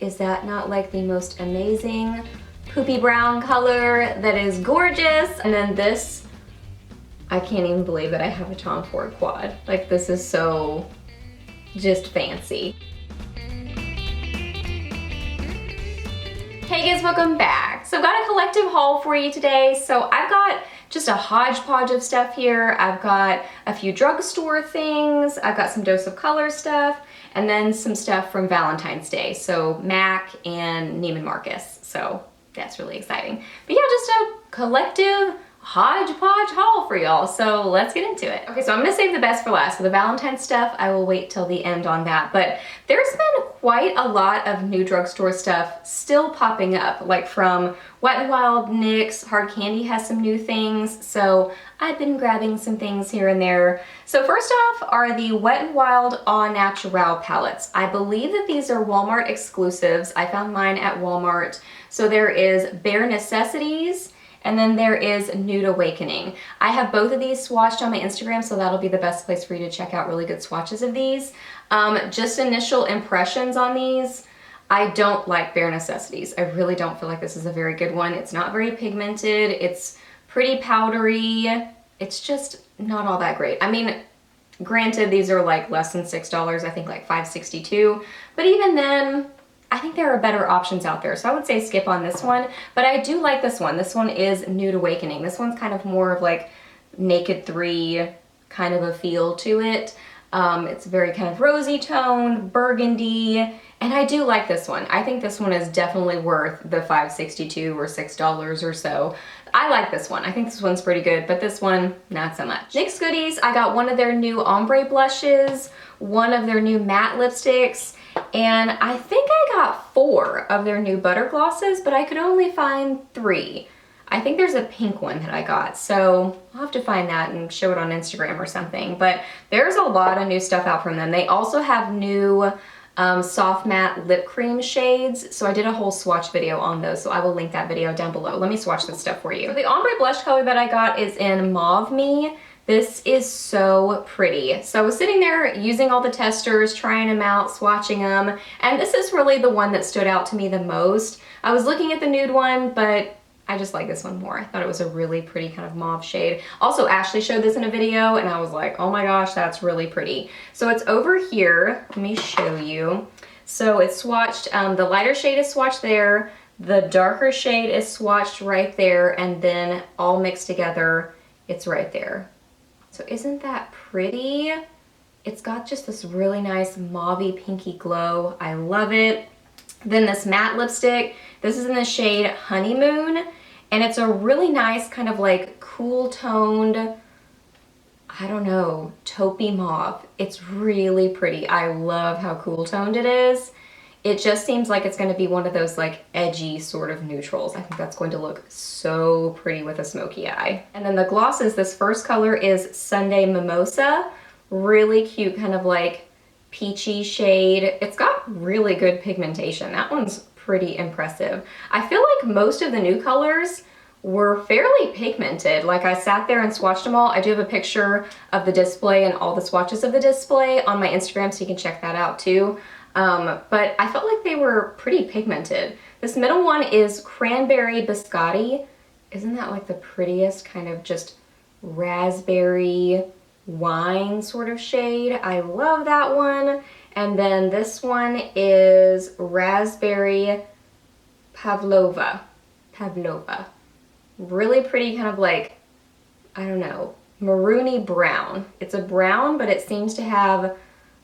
Is that not like the most amazing poopy brown color that is gorgeous? And then this, I can't even believe that I have a Tom Ford quad. Like, this is so just fancy. Hey guys, welcome back. So I've got a collective haul for you today. So I've got just a hodgepodge of stuff here. I've got a few drugstore things. I've got some Dose of Color stuff, and then some stuff from Valentine's Day. So MAC and Neiman Marcus. So that's really exciting. But yeah, just a collective hodgepodge haul for y'all, so let's get into it. Okay, so I'm gonna save the best for last. So the Valentine stuff, I will wait till the end on that, but there's been quite a lot of new drugstore stuff still popping up, like from Wet n Wild, NYX, Hard Candy has some new things, so I've been grabbing some things here and there. So first off are the Wet n Wild Au Naturel palettes. I believe that these are Walmart exclusives. I found mine at Walmart. So there is Bare Necessities, and then there is Nude Awakening. I have both of these swatched on my Instagram, so that'll be the best place for you to check out really good swatches of these. Just initial impressions on these, I don't like Bare Necessities. I really don't feel like this is a very good one. It's not very pigmented, it's pretty powdery, it's just not all that great. I mean, granted, these are like less than $6, I think like $5.62, but even then, I think there are better options out there. So I would say skip on this one, but I do like this one. This one is Nude Awakening. This one's kind of more of like Naked 3 kind of a feel to it. It's very kind of rosy toned, burgundy, and I do like this one. I think this one is definitely worth the $5.62 or $6 or so. I like this one. I think this one's pretty good, but this one, not so much. NYX Goodies, I got one of their new ombre blushes, one of their new matte lipsticks, and I think I got 4 of their new butter glosses, but I could only find 3. I think there's a pink one that I got, so I'll have to find that and show it on Instagram or something. But there's a lot of new stuff out from them. They also have new soft matte lip cream shades, so I did a whole swatch video on those, so I will link that video down below. Let me swatch this stuff for you. So the ombre blush color that I got is in Mauve Me. This is so pretty. So I was sitting there using all the testers, trying them out, swatching them, and this is really the one that stood out to me the most. I was looking at the nude one, but I just like this one more. I thought it was a really pretty kind of mauve shade. Also, Ashley showed this in a video, and I was like, oh my gosh, that's really pretty. So it's over here. Let me show you. So it's swatched, the lighter shade is swatched there, the darker shade is swatched right there, and then all mixed together, it's right there. So isn't that pretty? It's got just this really nice mauvey pinky glow. I love it. Then this matte lipstick, this is in the shade Honeymoon, and it's a really nice kind of like cool toned, I don't know, taupey mauve. It's really pretty. I love how cool toned it is. It just seems like it's going to be one of those like edgy sort of neutrals. I think that's going to look so pretty with a smoky eye. And then the glosses, this first color is Sunday Mimosa. Really cute kind of like peachy shade. It's got really good pigmentation. That one's pretty impressive. I feel like most of the new colors were fairly pigmented. Like I sat there and swatched them all. I do have a picture of the display and all the swatches of the display on my Instagram, so you can check that out too. But I felt like they were pretty pigmented. This middle one is Cranberry Biscotti. Isn't that like the prettiest kind of just raspberry wine sort of shade? I love that one. And then this one is Raspberry Pavlova. Really pretty kind of like, I don't know, maroony brown. It's a brown, but it seems to have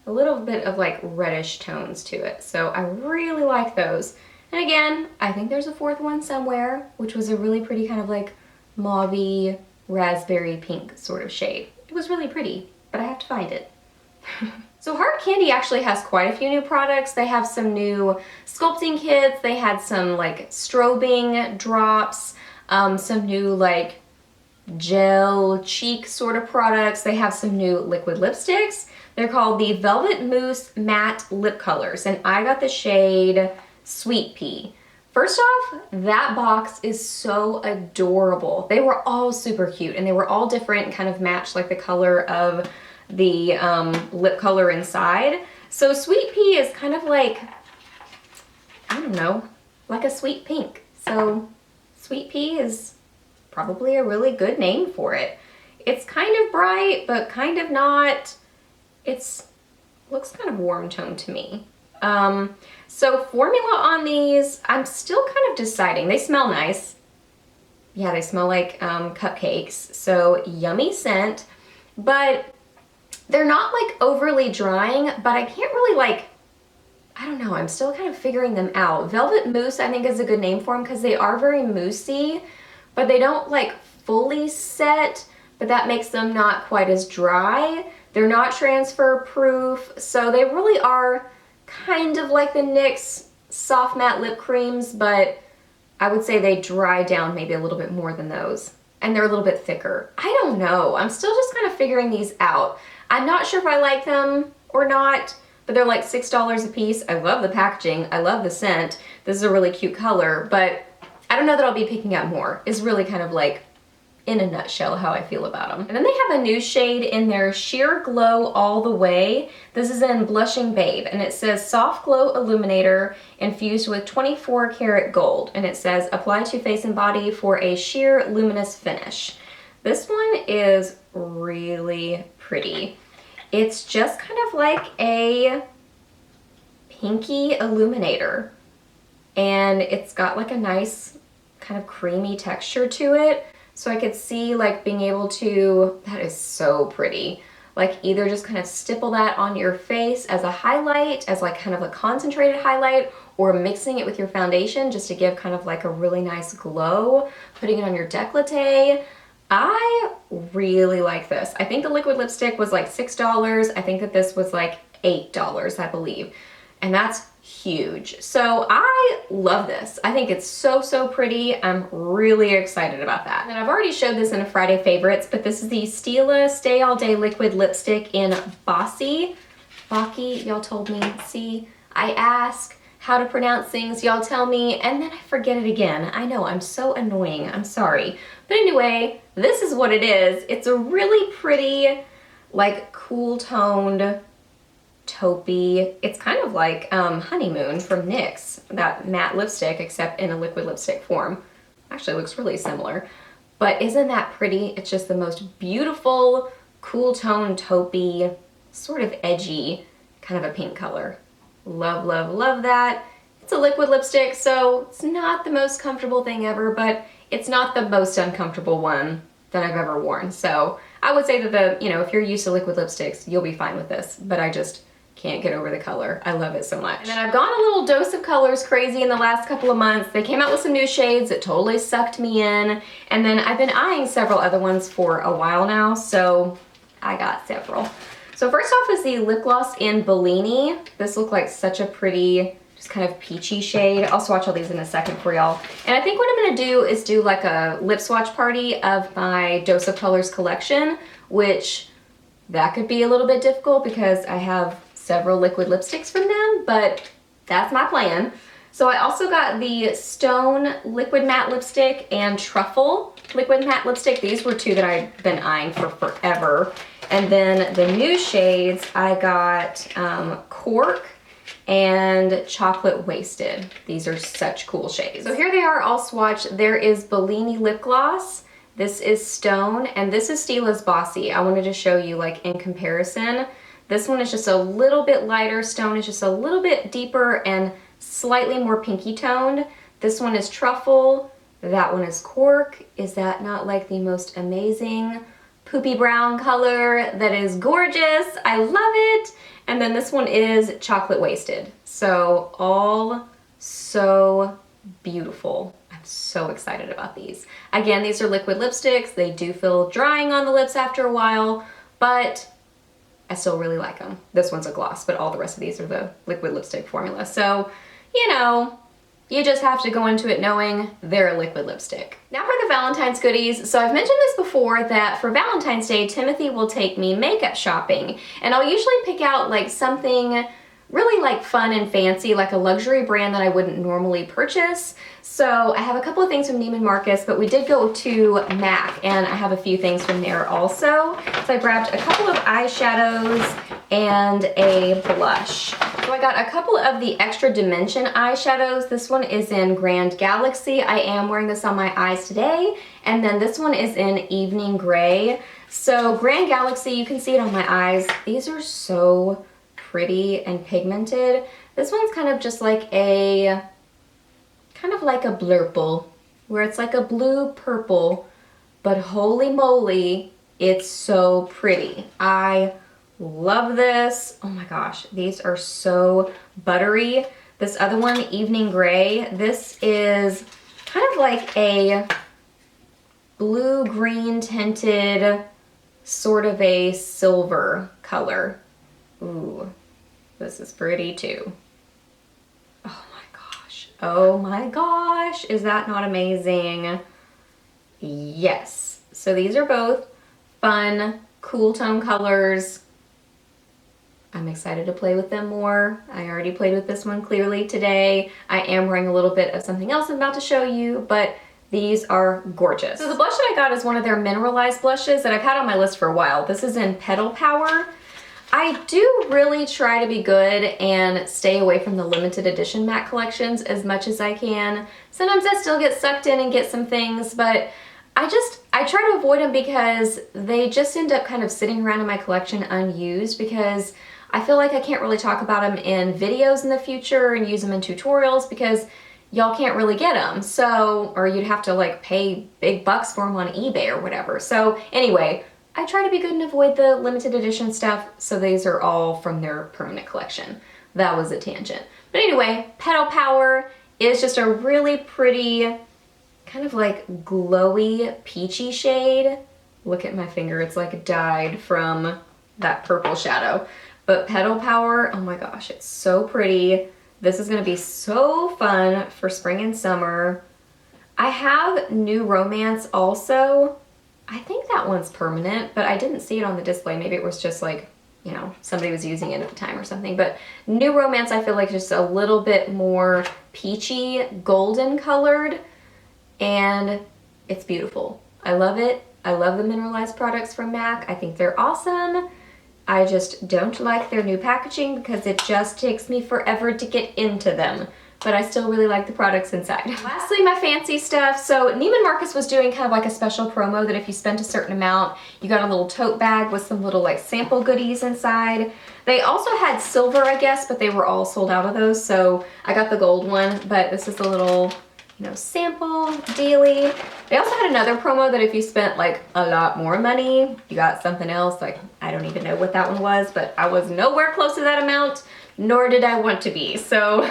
a little bit of like reddish tones to it. So I really like those. And again, I think there's a 4th one somewhere, which was a really pretty kind of like mauvey raspberry pink sort of shade. It was really pretty, but I have to find it. So Hard Candy actually has quite a few new products. They have some new sculpting kits. They had some like strobing drops, some new like gel cheek sort of products. They have some new liquid lipsticks. They're called the Velvet Mousse Matte Lip Colors, and I got the shade Sweet Pea. First off, that box is so adorable. They were all super cute, and they were all different, kind of matched like the color of the lip color inside. So Sweet Pea is kind of like, I don't know, like a sweet pink. So Sweet Pea is probably a really good name for it. It's kind of bright, but kind of not. Looks kind of warm tone to me. So formula on these, I'm still kind of deciding. They smell nice. Yeah, they smell like cupcakes, so yummy scent, but they're not like overly drying, but I can't really like, I don't know, I'm still kind of figuring them out. Velvet Mousse I think is a good name for them because they are very moussey, but they don't like fully set, but that makes them not quite as dry. They're not transfer proof, so they really are kind of like the NYX soft matte lip creams, but I would say they dry down maybe a little bit more than those. And they're a little bit thicker. I don't know. I'm still just kind of figuring these out. I'm not sure if I like them or not, but they're like $6 a piece. I love the packaging. I love the scent. This is a really cute color, but I don't know that I'll be picking up more. It's really kind of like, in a nutshell, how I feel about them. And then they have a new shade in their Sheer Glow All the Way. This is in Blushing Babe, and it says Soft Glow Illuminator infused with 24 karat gold. And it says apply to face and body for a sheer luminous finish. This one is really pretty. It's just kind of like a pinky illuminator, and it's got like a nice kind of creamy texture to it. So I could see like being able to, that is so pretty, like either just kind of stipple that on your face as a highlight, as like kind of a concentrated highlight, or mixing it with your foundation just to give kind of like a really nice glow, putting it on your décolleté. I really like this. I think the liquid lipstick was like $6. I think that this was like $8, I believe. And that's huge. So I love this. I think it's so, so pretty. I'm really excited about that. And I've already showed this in a Friday favorites, but this is the Stila Stay All Day Liquid Lipstick in Bossy. Baki, y'all told me. See, I ask how to pronounce things, y'all tell me, and then I forget it again. I know, I'm so annoying. I'm sorry. But anyway, this is what it is. It's a really pretty, like cool toned, taupey. It's kind of like Honeymoon from NYX, that matte lipstick, except in a liquid lipstick form. Actually looks really similar. But isn't that pretty? It's just the most beautiful, cool tone, taupey, sort of edgy, kind of a pink color. Love, love, love that. It's a liquid lipstick, so it's not the most comfortable thing ever, but it's not the most uncomfortable one that I've ever worn. So I would say that if you're used to liquid lipsticks, you'll be fine with this, but I just can't get over the color. I love it so much. And then I've gone a little dose of colors crazy in the last couple of months. They came out with some new shades that totally sucked me in. And then I've been eyeing several other ones for a while now, so I got several. So first off is the lip gloss in Bellini. This looked like such a pretty, just kind of peachy shade. I'll swatch all these in a second for y'all. And I think what I'm gonna do is do like a lip swatch party of my Dose of Colors collection, which that could be a little bit difficult because I have several liquid lipsticks from them, but that's my plan. So I also got the Stone Liquid Matte Lipstick and Truffle Liquid Matte Lipstick. These were two that I've been eyeing for forever. And then the new shades, I got Cork and Chocolate Wasted. These are such cool shades. So here they are all swatched. There is Bellini Lip Gloss. This is Stone, and this is Stila's Bossy. I wanted to show you like in comparison. This one is just a little bit lighter. Stone is just a little bit deeper and slightly more pinky toned. This one is Truffle. That one is Cork. Is that not like the most amazing poopy brown color that is gorgeous? I love it. And then this one is Chocolate Wasted. So all so beautiful. I'm so excited about these. Again, these are liquid lipsticks. They do feel drying on the lips after a while, but I still really like them. This one's a gloss, but all the rest of these are the liquid lipstick formula. So, you just have to go into it knowing they're a liquid lipstick. Now for the Valentine's goodies. So I've mentioned this before that for Valentine's Day, Timothy will take me makeup shopping, and I'll usually pick out like something really like fun and fancy, like a luxury brand that I wouldn't normally purchase. So I have a couple of things from Neiman Marcus, but we did go to MAC, and I have a few things from there also. So I grabbed a couple of eyeshadows and a blush. So I got a couple of the Extra Dimension eyeshadows. This one is in Grand Galaxy. I am wearing this on my eyes today. And then this one is in Evening Gray. So Grand Galaxy, you can see it on my eyes. These are so pretty and pigmented. This one's kind of just like a blurple, where it's like a blue purple, but holy moly, it's so pretty. I love this. Oh my gosh, these are so buttery. This other one, Evening Gray, this is kind of like a blue-green tinted, sort of a silver color. Ooh, this is pretty too. Oh my gosh. Oh my gosh, is that not amazing? Yes. So these are both fun, cool tone colors. I'm excited to play with them more. I already played with this one clearly today. I am wearing a little bit of something else I'm about to show you, but these are gorgeous. So the blush that I got is one of their mineralized blushes that I've had on my list for a while. This is in Petal Power. I do really try to be good and stay away from the limited edition MAC collections as much as I can. Sometimes I still get sucked in and get some things, but I try to avoid them because they just end up kind of sitting around in my collection unused, because I feel like I can't really talk about them in videos in the future and use them in tutorials because y'all can't really get them. So, or you'd have to like pay big bucks for them on eBay or whatever. So anyway, I try to be good and avoid the limited edition stuff. So these are all from their permanent collection. That was a tangent. But anyway, Petal Power is just a really pretty, kind of like glowy peachy shade. Look at my finger, it's like dyed from that purple shadow. But Petal Power, oh my gosh, it's so pretty. This is gonna be so fun for spring and summer. I have New Romance also. I think that one's permanent, but I didn't see it on the display. Maybe it was just like, you know, somebody was using it at the time or something. But New Romance, I feel like just a little bit more peachy, golden colored, and it's beautiful. I love it. I love the mineralized products from MAC. I think they're awesome. I just don't like their new packaging because it just takes me forever to get into them. But I still really like the products inside. Lastly, my fancy stuff. So Neiman Marcus was doing kind of like a special promo that if you spent a certain amount, you got a little tote bag with some little like sample goodies inside. They also had silver, I guess, but they were all sold out of those. So I got the gold one, but this is the little, you know, sample dealie. They also had another promo that if you spent like a lot more money, you got something else. Like, I don't even know what that one was, but I was nowhere close to that amount, nor did I want to be. So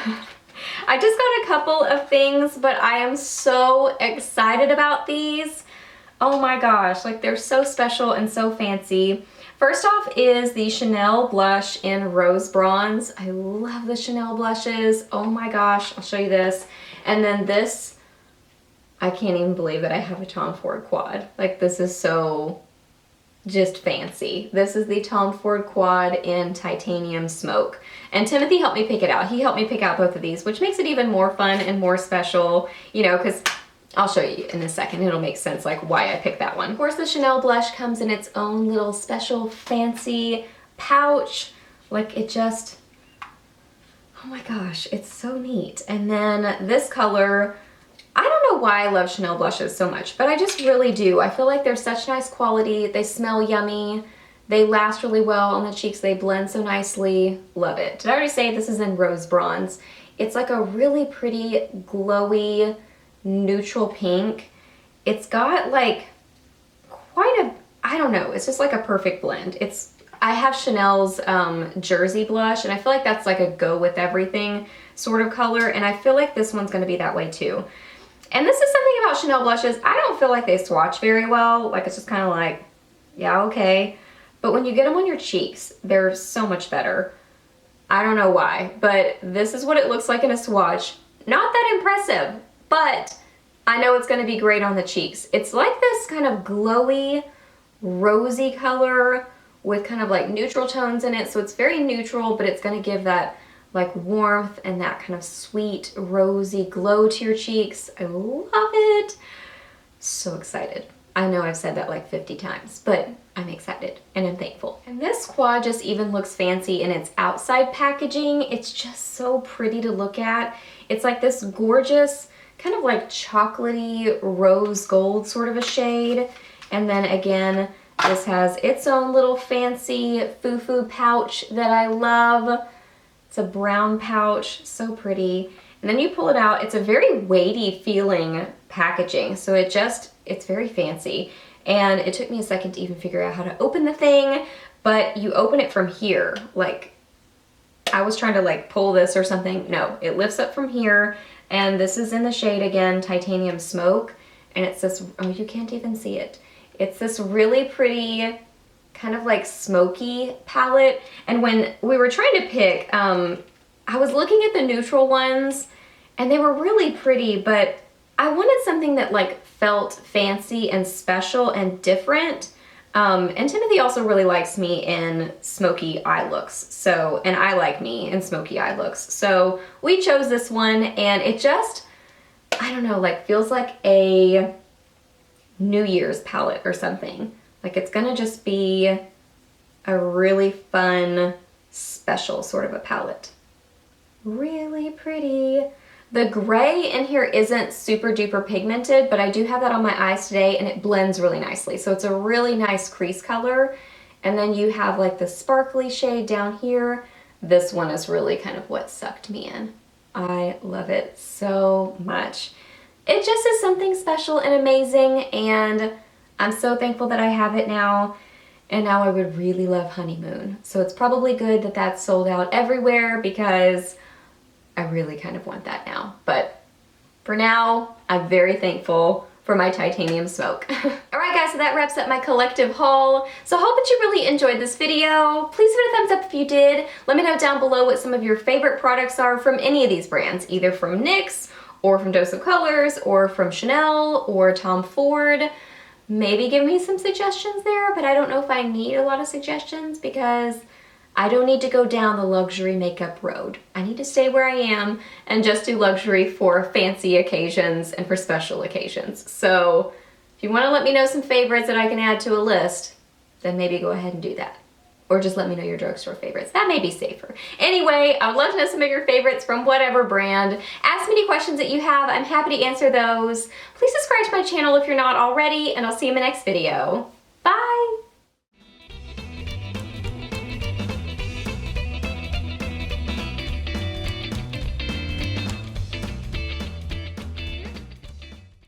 I just got a couple of things, but I am so excited about these. Oh my gosh, like they're so special and so fancy. First off is the Chanel blush in Rose Bronze. I love the Chanel blushes. Oh my gosh, I'll show you this. And then this, I can't even believe that I have a Tom Ford quad. Like this is so just fancy. This is the Tom Ford quad in Titanium Smoke. And Timothy helped me pick it out. He helped me pick out both of these, which makes it even more fun and more special, you know, because I'll show you in a second. It'll make sense like why I picked that one. Of course, the Chanel blush comes in its own little special fancy pouch. Like it just, oh my gosh, it's so neat. And then this color, I don't know why I love Chanel blushes so much, but I just really do. I feel like they're such nice quality. They smell yummy. They last really well on the cheeks. They blend so nicely. Love it. Did I already say this is in Rose Bronze? It's like a really pretty, glowy, neutral pink. It's got like quite a, I don't know, it's just like a perfect blend. I have Chanel's Jersey blush, and I feel like that's like a go with everything sort of color, and I feel like this one's gonna be that way too. And this is something about Chanel blushes, I don't feel like they swatch very well. Like it's just kind of like, yeah, okay. But when you get them on your cheeks, they're so much better. I don't know why, but this is what it looks like in a swatch. Not that impressive, but I know it's gonna be great on the cheeks. It's like this kind of glowy, rosy color with kind of like neutral tones in it. So it's very neutral, but it's gonna give that like warmth and that kind of sweet, rosy glow to your cheeks. I love it. So excited. I know I've said that like 50 times, but I'm excited and I'm thankful. And this squad just even looks fancy in its outside packaging. It's just so pretty to look at. It's like this gorgeous, kind of like chocolatey rose gold sort of a shade. And then again, this has its own little fancy foo-foo pouch that I love. It's a brown pouch, so pretty. And then you pull it out, it's a very weighty feeling packaging. So it's very fancy. And it took me a second to even figure out how to open the thing, but you open it from here. Like, I was trying to like pull this or something. No, it lifts up from here. And this is in the shade again, Titanium Smoke. And it's this, oh, you can't even see it. It's this really pretty, kind of like smoky palette. And when we were trying to pick, I was looking at the neutral ones and they were really pretty, but I wanted something that like felt fancy and special and different. And Timothy also really likes me in smoky eye looks. So, and I like me in smoky eye looks. So we chose this one and it just, I don't know, like feels like a New Year's palette or something. Like it's gonna just be a really fun, special sort of a palette. Really pretty. The gray in here isn't super duper pigmented, but I do have that on my eyes today and it blends really nicely. So it's a really nice crease color. And then you have like the sparkly shade down here. This one is really kind of what sucked me in. I love it so much. It just is something special and amazing, and I'm so thankful that I have it now. And now I would really love Honeymoon. So it's probably good that that's sold out everywhere because I really kind of want that now. But for now, I'm very thankful for my Titanium Smoke. Alright guys, so that wraps up my collective haul. So I hope that you really enjoyed this video. Please give it a thumbs up if you did. Let me know down below what some of your favorite products are from any of these brands, either from NYX, or from Dose of Colors, or from Chanel, or Tom Ford. Maybe give me some suggestions there, but I don't know if I need a lot of suggestions because I don't need to go down the luxury makeup road. I need to stay where I am and just do luxury for fancy occasions and for special occasions. So if you want to let me know some favorites that I can add to a list, then maybe go ahead and do that. Or just let me know your drugstore favorites. That may be safer. Anyway, I would love to know some of your favorites from whatever brand. Ask me any questions that you have. I'm happy to answer those. Please subscribe to my channel if you're not already, and I'll see you in my next video. Bye!